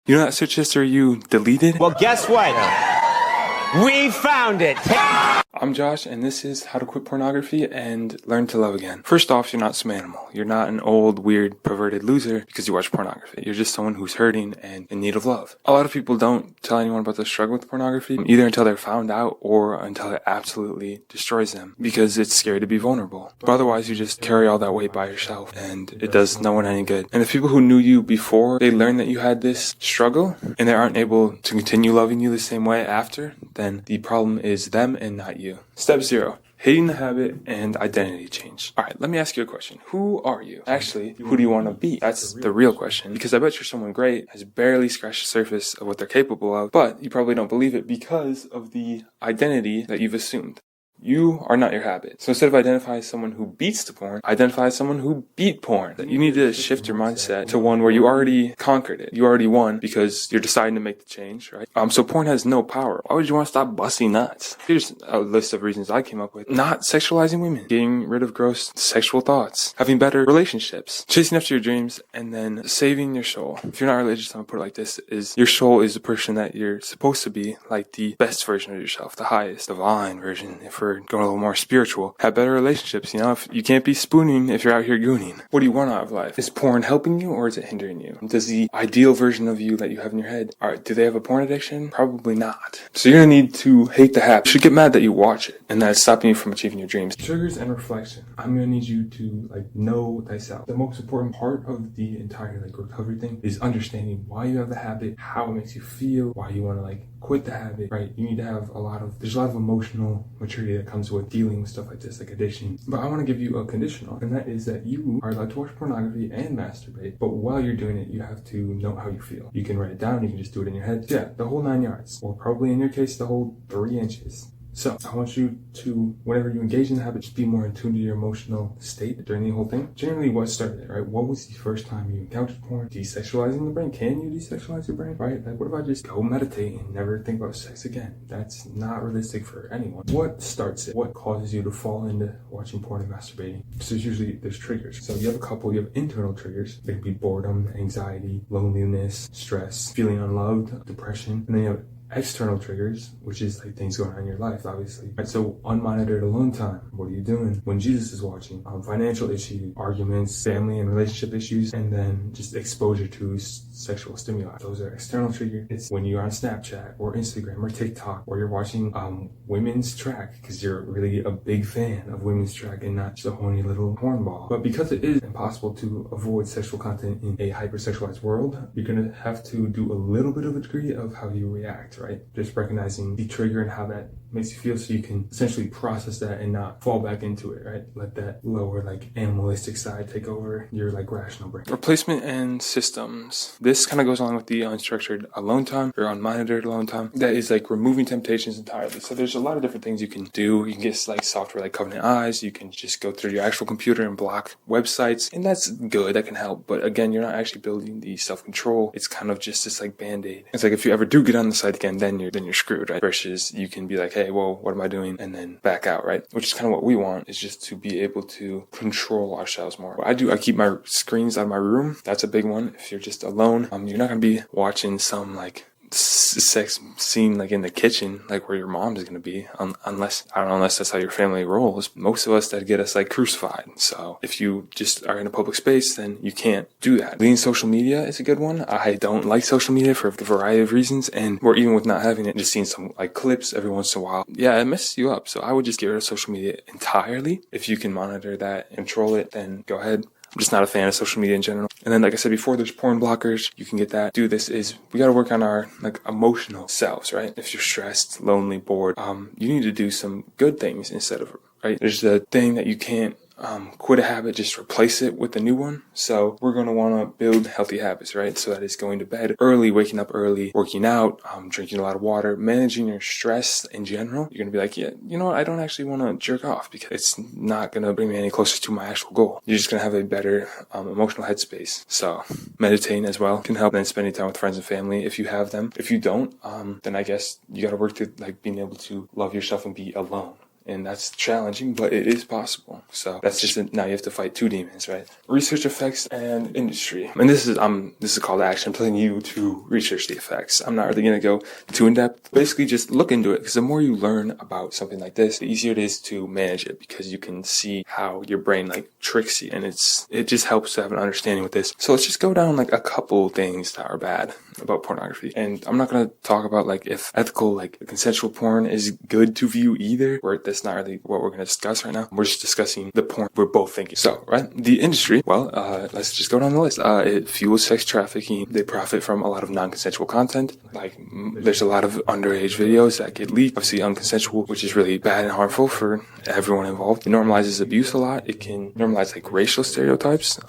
You know that search history you deleted? Well, guess what? We found it. I'm Josh, and this is How to Quit Pornography and Learn to Love Again. First off, you're not some animal. You're not an old, weird, perverted loser because you watch pornography. You're just someone who's hurting and in need of love. A lot of people don't tell anyone about the struggle with pornography, either until they're found out or until it absolutely destroys them, because it's scary to be vulnerable. But otherwise, you just carry all that weight by yourself, and it does no one any good. And the people who knew you before they learned that you had this struggle, and they aren't able to continue loving you the same way after, then the problem is them and not you. Step 0. Hating the habit and identity change. Alright, let me ask you a question. Who are you? Actually, who do you want to be? That's the real question. Because I bet you're someone great, has barely scratched the surface of what they're capable of, but you probably don't believe it because of the identity that you've assumed. You are not your habit. So instead of identifying as someone who beats the porn, identify as someone who beat porn. You need to shift your mindset to one where you already conquered it. You already won because you're deciding to make the change, right? So porn has no power. Why would you want to stop busting nuts? Here's a list of reasons I came up with. Not sexualizing women, getting rid of gross sexual thoughts, having better relationships, chasing after your dreams, and then saving your soul. If you're not religious, I'm gonna put it like this, is your soul is the person that you're supposed to be, like the best version of yourself, the highest, divine version, if we're going a little more spiritual. Have better relationships, if you can't be spooning if you're out here gooning. What do you want out of life? Is porn helping you or is it hindering you? Does the ideal version of you that you have in your head, do they have a porn addiction? Probably not. So you're gonna need to hate the habit. You should get mad that you watch it and that it's stopping you from achieving your dreams. Triggers and reflection. I'm gonna need you to know thyself. The most important part of the entire recovery thing is understanding why you have the habit, how it makes you feel, why you want to quit the habit, right? You need to have there's a lot of emotional maturity that comes with dealing with stuff like this, like addiction. But I want to give you a conditional, and that is that you are allowed to watch pornography and masturbate, but while you're doing it, you have to know how you feel. You can write it down, you can just do it in your head. Yeah, the whole 9 yards, or probably in your case, the whole 3 inches. So I want you to, whenever you engage in the habit, just be more in tune to your emotional state during the whole thing. Generally, what started it, right? What was the first time you encountered porn? Desexualizing the brain. Can you desexualize your brain, right? What if I just go meditate and never think about sex again? That's not realistic for anyone. What starts it? What causes you to fall into watching porn and masturbating? So there's triggers. So you have internal triggers. They could be boredom, anxiety, loneliness, stress, feeling unloved, depression, and then you have external triggers, which is things going on in your life, obviously. Right, so unmonitored alone time. What are you doing when Jesus is watching? Financial issues, arguments, family and relationship issues, and then just exposure to sexual stimuli. Those are external triggers. It's when you're on Snapchat or Instagram or TikTok, or you're watching women's track because you're really a big fan of women's track and not just a horny little hornball. But because it is impossible to avoid sexual content in a hypersexualized world, you're gonna have to do a little bit of a degree of how you react, right? Just recognizing the trigger and how that makes you feel so you can essentially process that and not fall back into it, right? Let that lower animalistic side take over your rational brain. Replacement and systems. This kind of goes along with the unstructured alone time or unmonitored alone time. That is removing temptations entirely. So there's a lot of different things you can do. You can get software like Covenant Eyes. You can just go through your actual computer and block websites, and that's good. That can help. But again, you're not actually building the self-control. It's kind of just this band-aid. It's if you ever do get on the site again, then you're screwed, right? Versus you can be hey, whoa, what am I doing? And then back out, right? Which is kind of what we want, is just to be able to control ourselves more. What I keep my screens out of my room. That's a big one. If you're just alone, you're not going to be watching some sex scene in the kitchen where your mom's gonna be, unless that's how your family rolls. Most of us, that get us crucified. So if you just are in a public space, then you can't do that. Deleting social media is a good one. I don't like social media for a variety of reasons, or even with not having it, just seeing some clips every once in a while, it messes you up. So I would just get rid of social media entirely. If you can monitor that and control it, then go ahead. I'm just not a fan of social media in general. And then, like I said before, there's porn blockers. You can get that. We gotta work on our, emotional selves, right? If you're stressed, lonely, bored, you need to do some good things instead of, right? There's the thing that you can't quit a habit, just replace it with a new one. So we're going to want to build healthy habits, right? So that is going to bed early, waking up early, working out, drinking a lot of water, managing your stress in general. You're going to be yeah, you know what? I don't actually want to jerk off because it's not going to bring me any closer to my actual goal. You're just going to have a better emotional headspace. So meditating as well can help. Then spending time with friends and family if you have them. If you don't, then I guess you got to work to being able to love yourself and be alone and that's challenging, but it is possible. So that's just now you have to fight two demons, right? Research effects and industry. And this is a call to action. I'm telling you to research the effects. I'm not really going to go too in depth. Basically, just look into it, because the more you learn about something like this, the easier it is to manage it, because you can see how your brain like tricks you, and it just helps to have an understanding with this. So let's just go down like a couple things that are bad about pornography. And I'm not going to talk about like if ethical, like consensual porn is good to view either, or that's not really what we're going to discuss right now. We're just discussing the porn we're both thinking. So, right, the industry, well, let's just go down the list. It fuels sex trafficking. They profit from a lot of non-consensual content. Like, there's a lot of underage videos that get leaked, obviously unconsensual, which is really bad and harmful for everyone involved. It normalizes abuse a lot. It can normalize like racial stereotypes.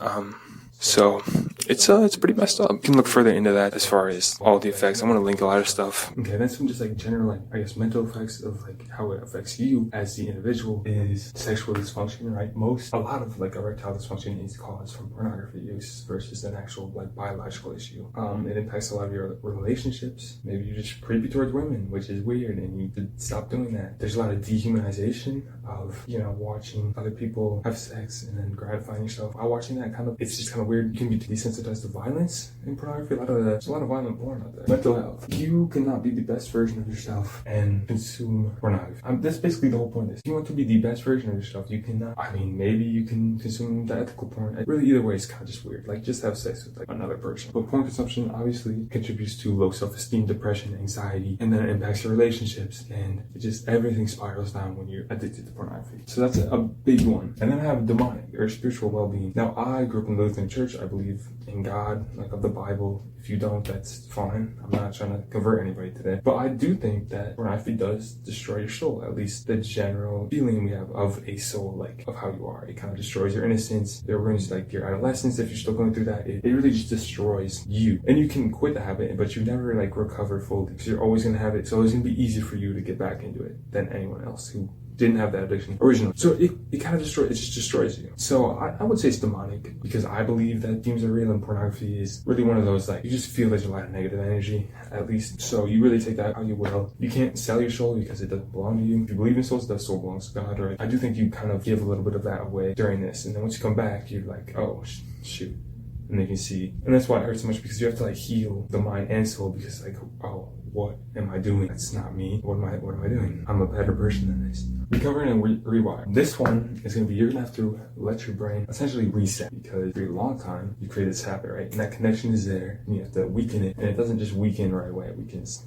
So it's pretty messed up. You can look further into that as far as all the effects. I'm going to link a lot of stuff. Okay, then some just like general, like, I guess, mental effects of like how it affects you as the individual is sexual dysfunction, right? A lot of like erectile dysfunction is caused from pornography use versus an actual like biological issue. It impacts a lot of your relationships. Maybe you're just creepy towards women, which is weird, and you should stop doing that. There's a lot of dehumanization of, watching other people have sex and then gratifying yourself while watching that. It's just kind of weird. You can be desensitized to violence in pornography. There's a lot of violent porn out there. Mental health. You cannot be the best version of yourself and consume pornography. That's basically the whole point of this. If you want to be the best version of yourself, you cannot. Maybe you can consume the ethical porn. Really, either way, it's kind of just weird. Like, just have sex with like another person. But porn consumption obviously contributes to low self-esteem, depression, anxiety, and then it impacts your relationships, and everything spirals down when you're addicted to pornography. So that's a big one. And then I have demonic or spiritual well-being. Now, I grew up in the Lutheran Church. I believe in God, like of the Bible. If you don't, that's fine. I'm not trying to convert anybody today. But I do think that pornography does destroy your soul, at least the general feeling we have of a soul, like of how you are. It kind of destroys your innocence. It ruins like your adolescence if you're still going through that. It really just destroys you. And you can quit the habit, but you never like recover fully, because you're always going to have it. So it's going to be easier for you to get back into it than anyone else who didn't have that addiction originally. So it kind of just destroys you. So I would say it's demonic, because I believe that demons are real, and pornography is really one of those, like, you just feel there's a lot of negative energy, at least. So you really take that how you will. You can't sell your soul because it doesn't belong to you. If you believe in souls, that soul belongs to God, right? I do think you kind of give a little bit of that away during this. And then once you come back, you're like, oh, shoot. And then you can see. And that's why it hurts so much, because you have to like heal the mind and soul, because like, oh, what am I doing? That's not me. What am I doing? I'm a better person than this. Recovering and rewire. This one is going to be, you're going to have to let your brain essentially reset, because for a long time you created this habit, right? And that connection is there, and you have to weaken it. And it doesn't just weaken right away.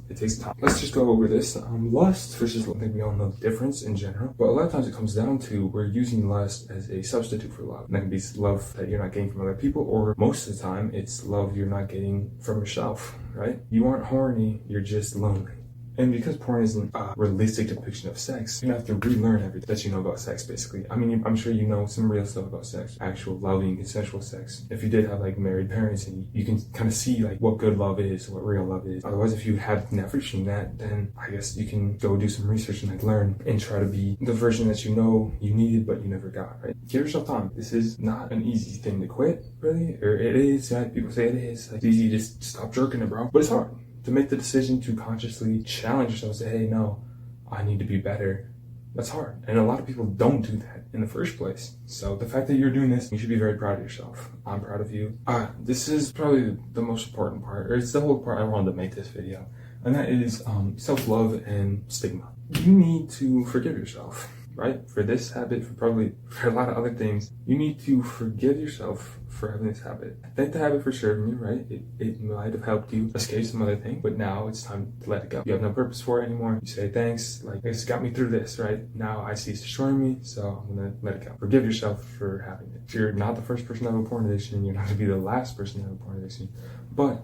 It takes time. Let's just go over this. Lust versus love. I think we all know the difference in general, but a lot of times it comes down to we're using lust as a substitute for love. And that can be love that you're not getting from other people, or most of the time it's love you're not getting from yourself, right? You aren't horny, you're just lonely. And because porn isn't a realistic depiction of sex, you're gonna have to relearn everything that you know about sex, basically. I'm sure you know some real stuff about sex, actual loving, consensual sex. If you did have like married parents, and you can kind of see like what good love is, what real love is. Otherwise, if you have never seen that, then I guess you can go do some research and like learn and try to be the version that you know you needed but you never got, right? Give yourself time. This is not an easy thing to quit, really. Or it is, right? People say it is. Like, it's easy to just stop jerking it, bro. But it's hard to make the decision to consciously challenge yourself, say, hey, no, I need to be better. That's hard. And a lot of people don't do that in the first place. So the fact that you're doing this, you should be very proud of yourself. I'm proud of you. This is probably the most important part, or it's the whole part I wanted to make this video. And that is self-love and stigma. You need to forgive yourself, right? For this habit, for a lot of other things, you need to forgive yourself for having this habit. Thank the habit for serving you, right? It might have helped you escape some other thing, but now it's time to let it go. You have no purpose for it anymore. You say, thanks, like, it's got me through this, right? Now I see it's destroying me, so I'm gonna let it go. Forgive yourself for having it. If you're not the first person to have a porn addiction, you're not gonna be the last person to have a porn addiction, but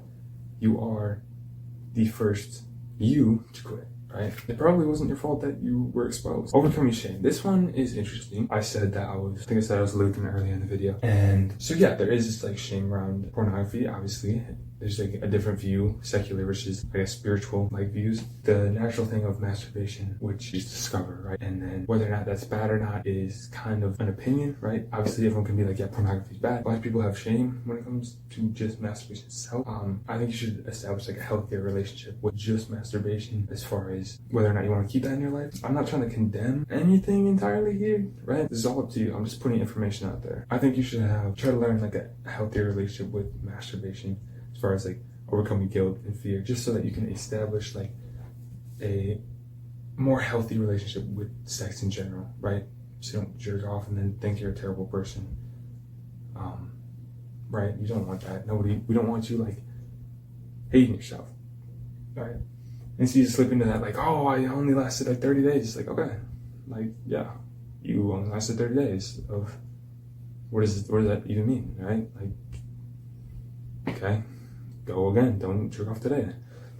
you are the first you to quit. Right? It probably wasn't your fault that you were exposed. Overcoming shame. This one is interesting. I said I was Lutheran earlier in the video. And so yeah, there is this like shame around pornography, obviously. there's like a different view, secular versus I guess spiritual like views. The natural thing of masturbation, which you discover, right? And then whether or not that's bad or not is kind of an opinion, right? Obviously everyone can be like, yeah, pornography is bad. A lot of people have shame when it comes to just masturbation itself. I think you should establish like a healthier relationship with just masturbation as far as whether or not you want to keep that in your life. I'm not trying to condemn anything entirely here, right? This is all up to you. I'm just putting information out there. I think you should try to learn like a healthier relationship with masturbation as far as like overcoming guilt and fear, just so that you can establish like a more healthy relationship with sex in general, right? So you don't jerk off and then think you're a terrible person. Right? You don't want that. We don't want you like hating yourself, right? And so you just slip into that like, oh, I only lasted like 30 days. Like, okay, like, yeah, you only lasted 30 days of, what does that even mean, right? Like, okay, go again, don't jerk off today.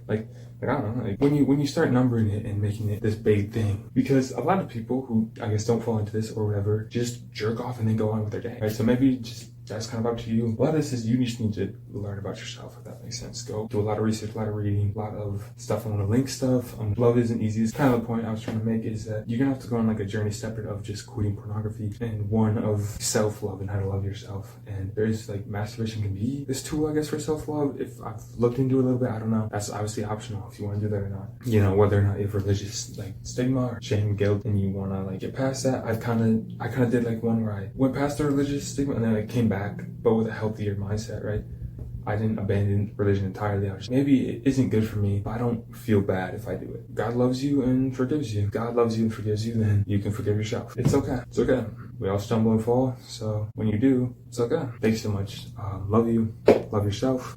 Like I don't know, like when you start numbering it and making it this big thing, because a lot of people who I guess don't fall into this or whatever, just jerk off and then go on with their day, right? So maybe just that's kind of up to you. A lot of this is you just need to learn about yourself, if that makes sense. Go do a lot of research, a lot of reading, a lot of stuff. I want to link stuff. Love isn't easy. It's kind of the point I was trying to make, is that you're gonna have to go on like a journey separate of just quitting pornography and one of self-love and how to love yourself. And there's like masturbation can be this tool, I guess, for self-love. If I've looked into it a little bit, I don't know. That's obviously optional if you want to do that or not. You know, whether or not you have religious like stigma or shame, guilt, and you want to like get past that. I kind of did like one where I went past the religious stigma and then I came back, but with a healthier mindset, right? I didn't abandon religion entirely. Maybe it isn't good for me, but I don't feel bad if I do it. God loves you and forgives you. God loves you and forgives you, then you can forgive yourself. It's okay. It's okay. We all stumble and fall, so when you do, it's okay. Thanks so much. Love you. Love yourself.